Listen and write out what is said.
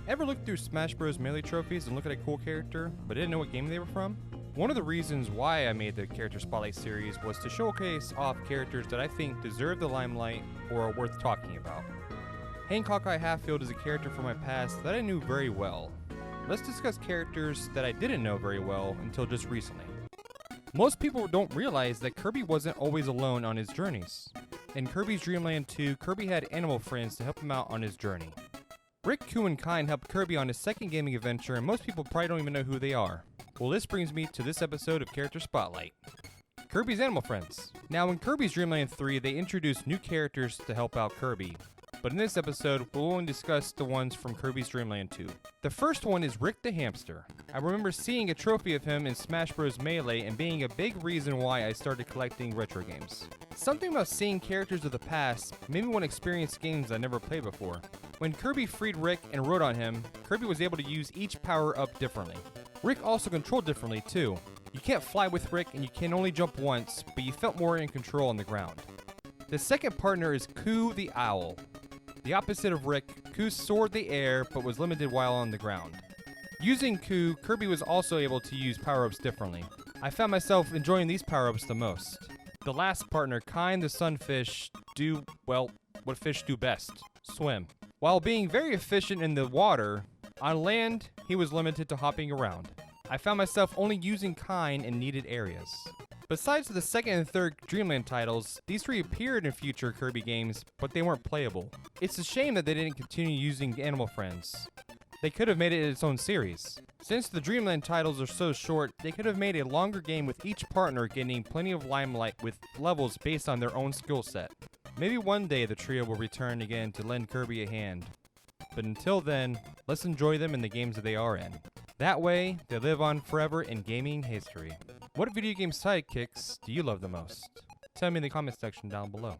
Ever look through Smash Bros. Melee trophies and look at a cool character, but didn't know what game they were from? One of the reasons why I made the Character Spotlight series was to showcase off characters that I think deserve the limelight or are worth talking about. Hancock I. Hatfield is a character from my past that I knew very well. Let's discuss characters that I didn't know very well until just recently. Most people don't realize that Kirby wasn't always alone on his journeys. In Kirby's Dream Land 2, Kirby had animal friends to help him out on his journey. Rick, Koo, and Kine helped Kirby on his second gaming adventure, and most people probably don't even know who they are. Well, this brings me to this episode of Character Spotlight. Kirby's animal friends. Now, in Kirby's Dream Land 3, they introduced new characters to help out Kirby. But in this episode, we'll only discuss the ones from Kirby's Dream Land 2. The first one is Rick the Hamster. I remember seeing a trophy of him in Smash Bros. Melee and being a big reason why I started collecting retro games. Something about seeing characters of the past made me want to experience games I never played before. When Kirby freed Rick and rode on him, Kirby was able to use each power-up differently. Rick also controlled differently too. You can't fly with Rick and you can only jump once, but you felt more in control on the ground. The second partner is Koo the Owl. The opposite of Rick, Koo soared the air but was limited while on the ground. Using Koo, Kirby was also able to use power-ups differently. I found myself enjoying these power-ups the most. The last partner, Kine the Sunfish, what fish do best, swim. While being very efficient in the water, on land, he was limited to hopping around. I found myself only using Kine in needed areas. Besides the second and third Dreamland titles, these three appeared in future Kirby games, but they weren't playable. It's a shame that they didn't continue using Animal Friends. They could have made it its own series. Since the Dreamland titles are so short, they could have made a longer game with each partner getting plenty of limelight with levels based on their own skill set. Maybe one day the trio will return again to lend Kirby a hand. But until then, let's enjoy them in the games that they are in. That way, they live on forever in gaming history. What video game sidekicks do you love the most? Tell me in the comment section down below.